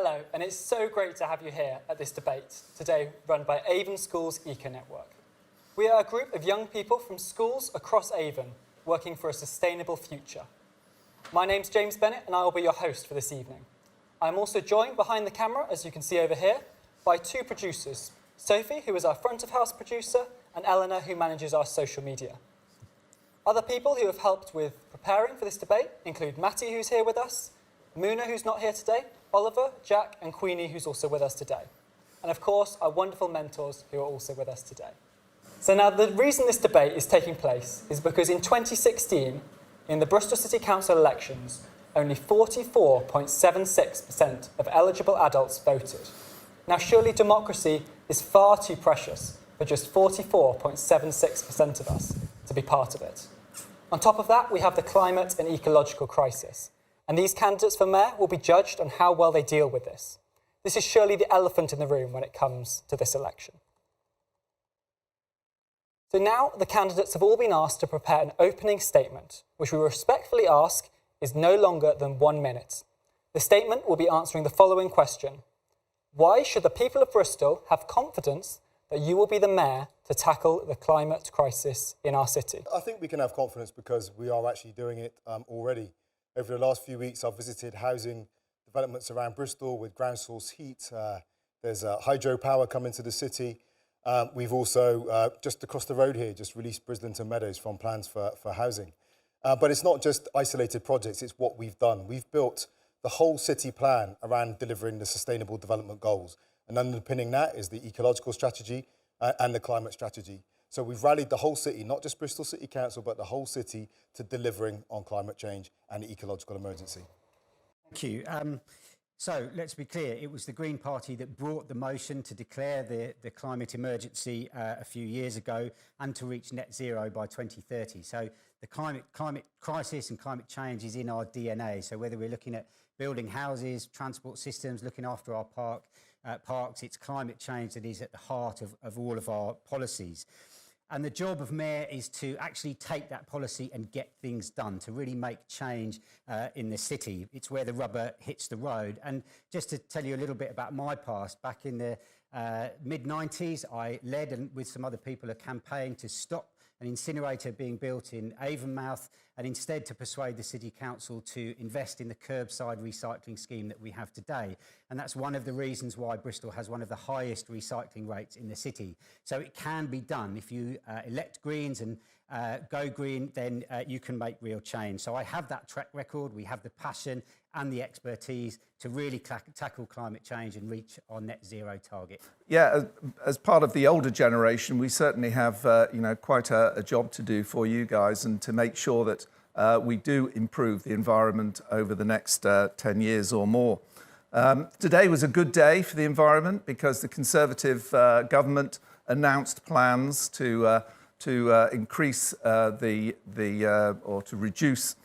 Hello, and it's so great to have you here at this debate today run by Avon Schools Eco Network. We are a group of young people from schools across Avon working for a sustainable future. My name's James Bennett and I will be your host for this evening. I'm also joined behind the camera, as you can see over here, by two producers, Sophie, who is our front of house producer, and Eleanor, who manages our social media. Other people who have helped with preparing for this debate include Matty, who's here with us, Muna, who's not here today, Oliver, Jack and Queenie, who's also with us today. And of course, our wonderful mentors who are also with us today. So now the reason this debate is taking place is because in 2016, in the Bristol City Council elections, only 44.76% of eligible adults voted. Now surely democracy is far too precious for just 44.76% of us to be part of it. On top of that, we have the climate and ecological crisis. And these candidates for mayor will be judged on how well they deal with this. This is surely the elephant in the room when it comes to this election. So now the candidates have all been asked to prepare an opening statement, which we respectfully ask is no longer than 1 minute. The statement will be answering the following question. Why should the people of Bristol have confidence that you will be the mayor to tackle the climate crisis in our city? I think we can have confidence because we are actually doing it already. Over the last few weeks, I've visited housing developments around Bristol with ground source heat. There's hydropower coming to the city. We've also, just across the road here, just released Brislington Meadows from plans for housing. But it's not just isolated projects, it's what we've done. We've built the whole city plan around delivering the sustainable development goals. And underpinning that is the ecological strategy and the climate strategy. So we've rallied the whole city, not just Bristol City Council, but the whole city to delivering on climate change and the ecological emergency. Thank you. So let's be clear, it was the Green Party that brought the motion to declare the climate emergency a few years ago and to reach net zero by 2030. So the climate crisis and climate change is in our DNA. So whether we're looking at building houses, transport systems, looking after our parks, it's climate change that is at the heart of all of our policies. And the job of mayor is to actually take that policy and get things done, to really make change in the city. It's where the rubber hits the road. And just to tell you a little bit about my past, back in the mid-90s, I led, and with some other people, a campaign to stop an incinerator being built in Avonmouth and instead to persuade the City Council to invest in the curbside recycling scheme that we have today. And that's one of the reasons why Bristol has one of the highest recycling rates in the city. So it can be done. If you elect Greens and go green, then you can make real change. So I have that track record, we have the passion and the expertise to really tackle climate change and reach our net zero target. Yeah, as part of the older generation, we certainly have quite a job to do for you guys and to make sure that we do improve the environment over the next 10 years or more. Today was a good day for the environment because the Conservative government announced plans to increase or to reduce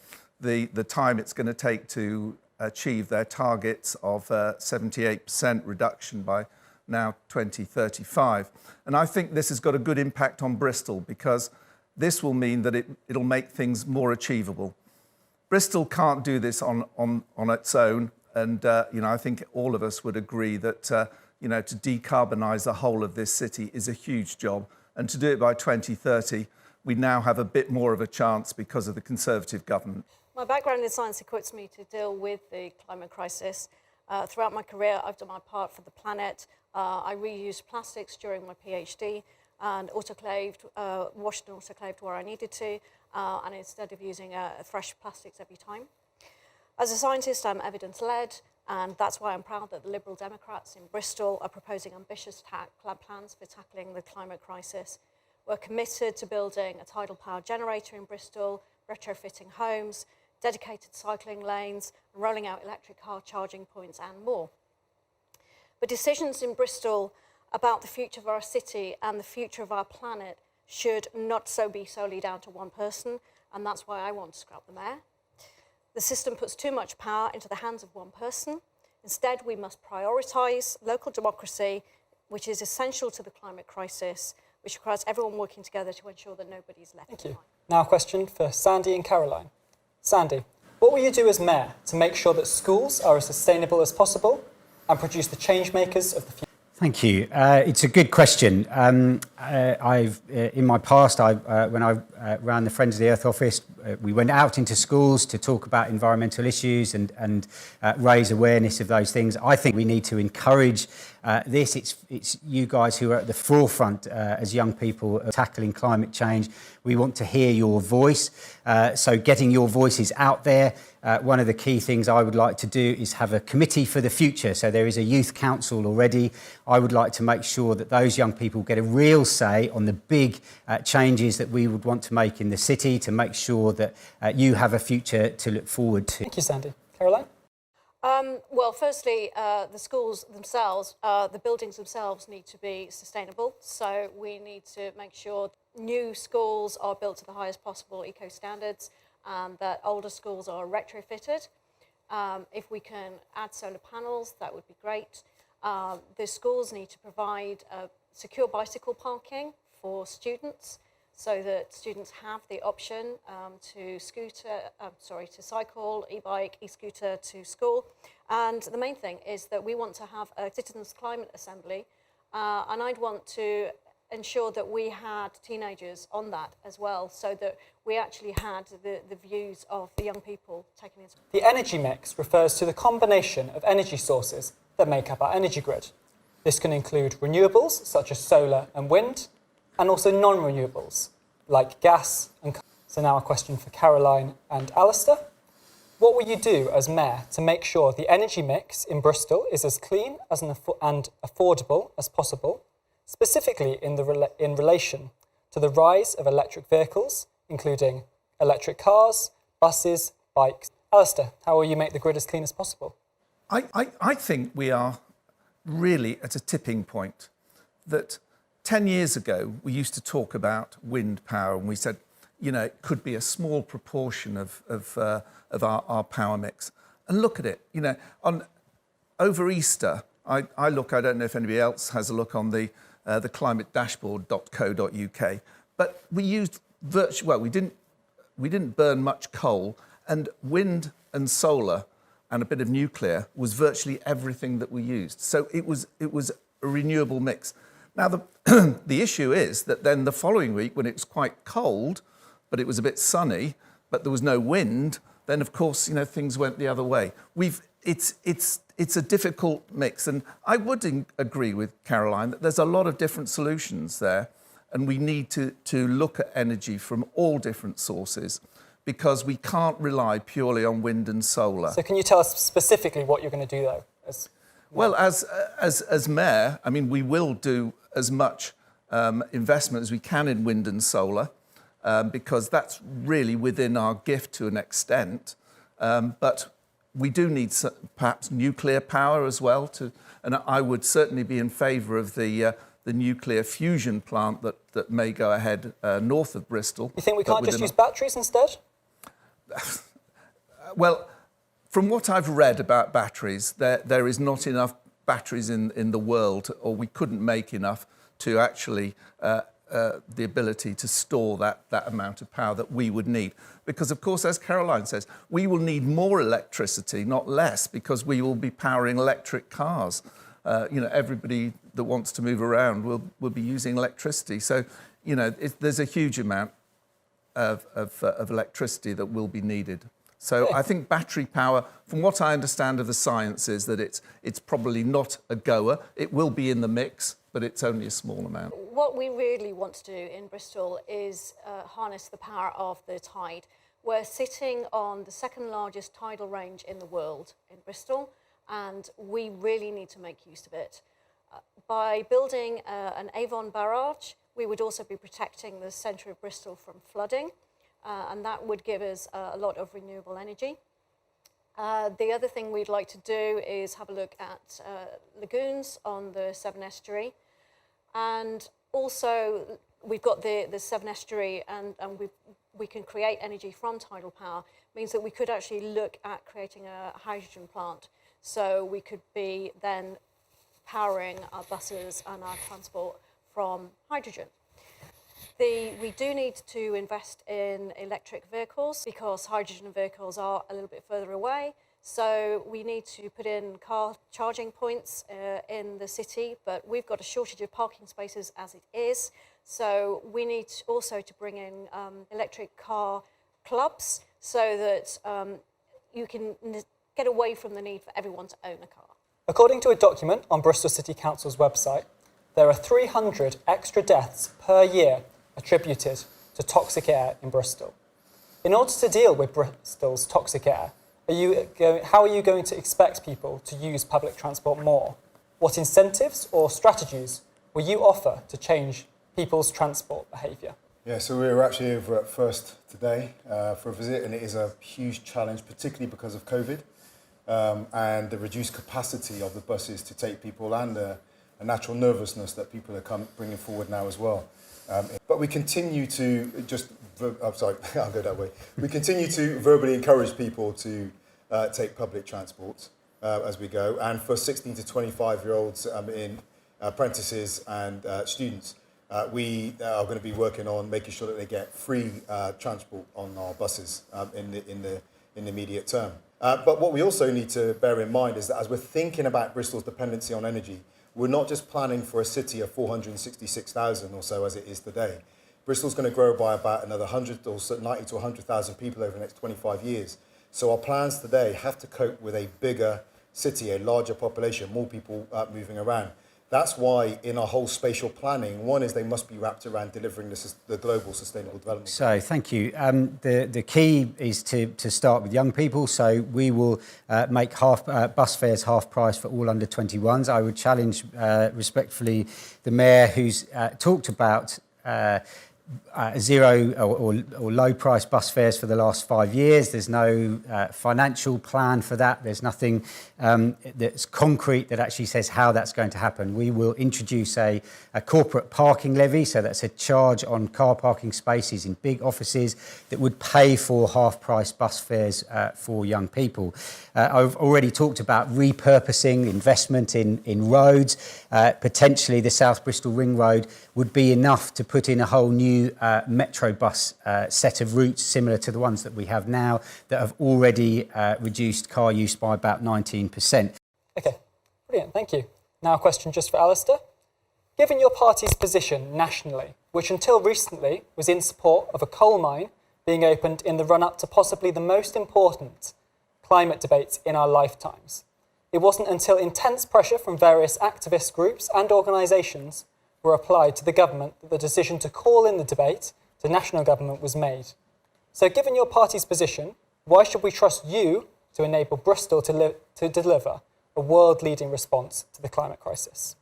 the time it's going to take to achieve their targets of 78% reduction by now 2035. And I think this has got a good impact on Bristol because this will mean that it'll make things more achievable. Bristol can't do this on its own. And, I think all of us would agree that, to decarbonise the whole of this city is a huge job. And to do it by 2030, we now have a bit more of a chance because of the Conservative government. My background in science equips me to deal with the climate crisis. Throughout my career, I've done my part for the planet. I reused plastics during my PhD and washed and autoclaved where I needed to, and instead of using fresh plastics every time. As a scientist, I'm evidence-led, and that's why I'm proud that the Liberal Democrats in Bristol are proposing ambitious plans for tackling the climate crisis. We're committed to building a tidal power generator in Bristol, retrofitting homes, dedicated cycling lanes, and rolling out electric car charging points and more. But decisions in Bristol about the future of our city and the future of our planet should not be solely down to one person, and that's why I want to scrap the mayor. The system puts too much power into the hands of one person. Instead, we must prioritise local democracy, which is essential to the climate crisis, which requires everyone working together to ensure that nobody's left behind. Thank you. Now a question for Sandy and Caroline. Sandy, what will you do as mayor to make sure that schools are as sustainable as possible and produce the change makers of the future? Thank you. It's a good question. In my past, when I ran the Friends of the Earth office, we went out into schools to talk about environmental issues and raise awareness of those things. I think we need to encourage this. It's you guys who are at the forefront as young people of tackling climate change. We want to hear your voice. So getting your voices out there. One of the key things I would like to do is have a committee for the future. So there is a youth council already. I would like to make sure that those young people get a real say on the big changes that we would want to make in the city to make sure that you have a future to look forward to. Thank you, Sandy. Caroline? Well, firstly, the schools themselves, the buildings themselves need to be sustainable. So we need to make sure new schools are built to the highest possible eco standards and that older schools are retrofitted. If we can add solar panels, that would be great. The schools need to provide secure bicycle parking for students so that students have the option to cycle, e-bike, e-scooter to school. And the main thing is that we want to have a citizens' climate assembly, and I'd want to ensure that we had teenagers on that as well, so that we actually had the views of the young people taken into account. The energy mix refers to the combination of energy sources that make up our energy grid. This can include renewables, such as solar and wind, and also non-renewables, like gas and coal. So now a question for Caroline and Alastair. What will you do as Mayor to make sure the energy mix in Bristol is as clean and affordable as possible, specifically in relation to the rise of electric vehicles, including electric cars, buses, bikes? Alastair, how will you make the grid as clean as possible? I think we are really at a tipping point. That 10 years ago, we used to talk about wind power, and we said, you know, it could be a small proportion of our power mix. And look at it, you know, over Easter, I don't know if anybody else has a look on the climatedashboard.co.uk, but we used we didn't burn much coal, and wind and solar and a bit of nuclear was virtually everything that we used. So it was a renewable mix. Now the issue is that then the following week, when it was quite cold, but it was a bit sunny, but there was no wind, then of course, you know, things went the other way. It's a difficult mix, and I would agree with Caroline that there's a lot of different solutions there, and we need to look at energy from all different sources, because we can't rely purely on wind and solar. So can you tell us specifically what you're going to do, though? Well, as Mayor, I mean, we will do as much investment as we can in wind and solar, because that's really within our gift to an extent. But we do need perhaps nuclear power as well, and I would certainly be in favour of the nuclear fusion plant that may go ahead north of Bristol. You think we can't just use batteries instead? Well, from what I've read about batteries, there is not enough batteries in the world, or we couldn't make enough to actually the ability to store that amount of power that we would need. Because, of course, as Caroline says, we will need more electricity, not less, because we will be powering electric cars. You know, everybody that wants to move around will be using electricity. So, you know, there's a huge amount of electricity that will be needed. So I think battery power, from what I understand of the science, is that it's probably not a goer. It will be in the mix, but it's only a small amount. What we really want to do in Bristol is harness the power of the tide. We're sitting on the second largest tidal range in the world in Bristol, and we really need to make use of it. By building an Avon barrage, we would also be protecting the centre of Bristol from flooding, and that would give us a lot of renewable energy. The other thing we'd like to do is have a look at lagoons on the Severn Estuary. And also, we've got the Severn Estuary, and we can create energy from tidal power. It means that we could actually look at creating a hydrogen plant. So we could be then powering our buses and our transport from hydrogen. We do need to invest in electric vehicles because hydrogen vehicles are a little bit further away. So we need to put in car charging points in the city, but we've got a shortage of parking spaces as it is. So we need also to bring in electric car clubs so that you can get away from the need for everyone to own a car. According to a document on Bristol City Council's website, there are 300 extra deaths per year attributed to toxic air in Bristol. In order to deal with Bristol's toxic air, how are you going to expect people to use public transport more? What incentives or strategies will you offer to change people's transport behaviour? Yeah, so we were actually over at First today for a visit, and it is a huge challenge, particularly because of COVID and the reduced capacity of the buses to take people, and a natural nervousness that people are bringing forward now as well. But we continue to I'll go that way. We continue to verbally encourage people to take public transport as we go, and for 16 to 25-year-olds in apprentices and students, we are going to be working on making sure that they get free transport on our buses in the immediate term. But what we also need to bear in mind is that as we're thinking about Bristol's dependency on energy, we're not just planning for a city of 466,000 or so as it is today. Bristol's going to grow by about another 100 or 90 to 100,000 people over the next 25 years. So our plans today have to cope with a bigger city, a larger population, more people moving around. That's why in our whole spatial planning, one is they must be wrapped around delivering the global sustainable development. So thank you. The key is to start with young people. So we will make bus fares half price for all under 21s. I would challenge respectfully the Mayor who's talked about zero or low price bus fares for the last 5 years. There's no financial plan for that. There's nothing that's concrete that actually says how that's going to happen. We will introduce a corporate parking levy, so that's a charge on car parking spaces in big offices that would pay for half price bus fares for young people. I've already talked about repurposing, investment in roads. Potentially the South Bristol Ring Road would be enough to put in a whole new metro bus set of routes similar to the ones that we have now that have already reduced car use by about 19%. Okay, brilliant, thank you. Now a question just for Alastair. Given your party's position nationally, which until recently was in support of a coal mine being opened in the run-up to possibly the most important climate debates in our lifetimes, it wasn't until intense pressure from various activist groups and organisations were applied to the government that the decision to call in the debate to national government was made. So given your party's position, why should we trust you to enable Bristol to deliver a world-leading response to the climate crisis?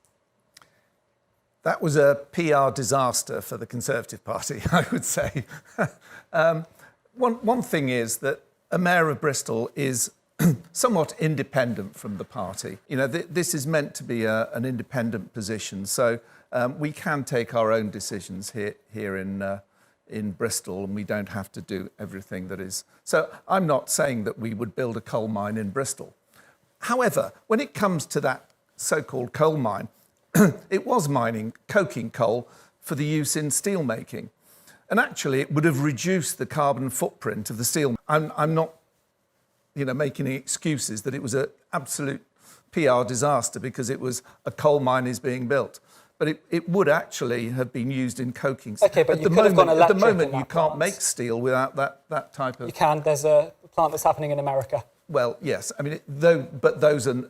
That was a PR disaster for the Conservative Party, I would say. One thing is that a Mayor of Bristol is somewhat independent from the party. You know, this is meant to be an independent position, so we can take our own decisions here in Bristol, and we don't have to do everything that is. So I'm not saying that we would build a coal mine in Bristol. However, when it comes to that so-called coal mine, it was mining coking coal for the use in steel making. And actually, it would have reduced the carbon footprint of the steel. I'm not, making any excuses that it was an absolute PR disaster because it was a coal mine is being built. But it would actually have been used in coking. Okay, but you could have gone electric. At the moment, you can't make steel without that type of. You can. There's a plant that's happening in America. Well, yes. I mean, but those are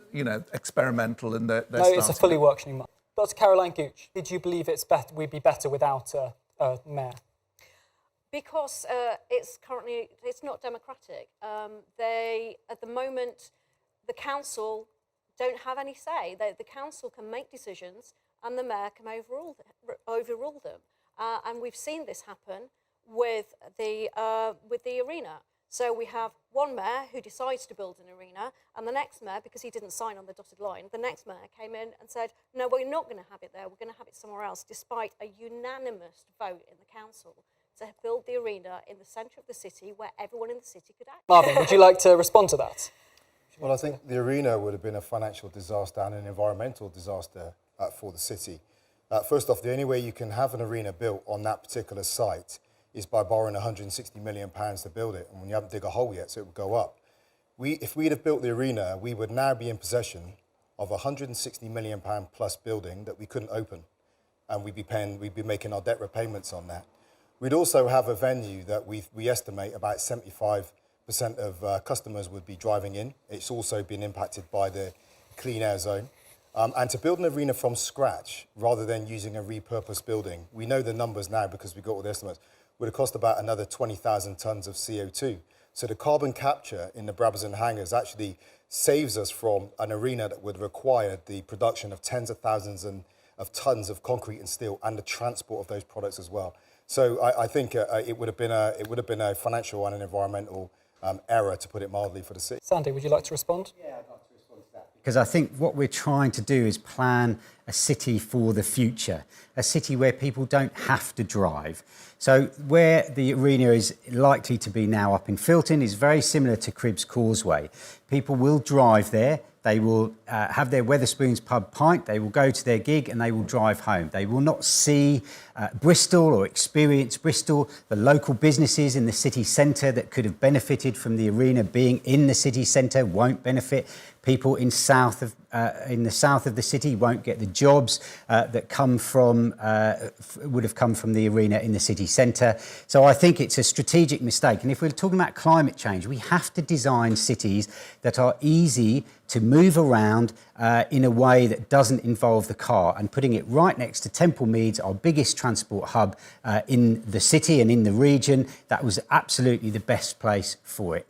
experimental and they're no, it's a fully functioning mine. Dr. Caroline Gooch, did you believe we'd be better without a mayor? Because it's not democratic. At the moment, the council don't have any say. The council can make decisions and the mayor can overrule them. And we've seen this happen with the arena. So we have one mayor who decides to build an arena, and the next mayor, because he didn't sign on the dotted line, the next mayor came in and said, no, we're not going to have it there, we're going to have it somewhere else, despite a unanimous vote in the council to build the arena in the centre of the city where everyone in the city could act. Marvin, would you like to respond to that? Well, I think the arena would have been a financial disaster and an environmental disaster for the city. First off, the only way you can have an arena built on that particular site is by borrowing £160 million to build it, and when you haven't dig a hole yet, so it would go up. If we'd have built the arena, we would now be in possession of a £160 million plus building that we couldn't open, and we'd be making our debt repayments on that. We'd also have a venue that we estimate about 75% of customers would be driving in. It's also been impacted by the clean air zone. And to build an arena from scratch, rather than using a repurposed building, we know the numbers now because we've got all the estimates, would have cost about another 20,000 tonnes of CO2. So the carbon capture in the Brabazon hangars actually saves us from an arena that would require the production of tens of thousands of tonnes of concrete and steel and the transport of those products as well. So I think it would have been a financial and an environmental error, to put it mildly, for the city. Sandy, would you like to respond? Yeah, I'd like to respond to that. Because I think what we're trying to do is plan a city for the future, a city where people don't have to drive. So where the arena is likely to be now up in Filton is very similar to Cribbs Causeway. People will drive there. They will have their Wetherspoons pub pint, they will go to their gig and they will drive home. They will not see Bristol or experience Bristol. The local businesses in the city centre that could have benefited from the arena being in the city centre won't benefit. People in the south of the city won't get the jobs that come from would have come from the arena in the city centre. So I think it's a strategic mistake. And if we're talking about climate change, we have to design cities that are easy to move around in a way that doesn't involve the car. And putting it right next to Temple Meads, our biggest transport hub in the city and in the region, that was absolutely the best place for it.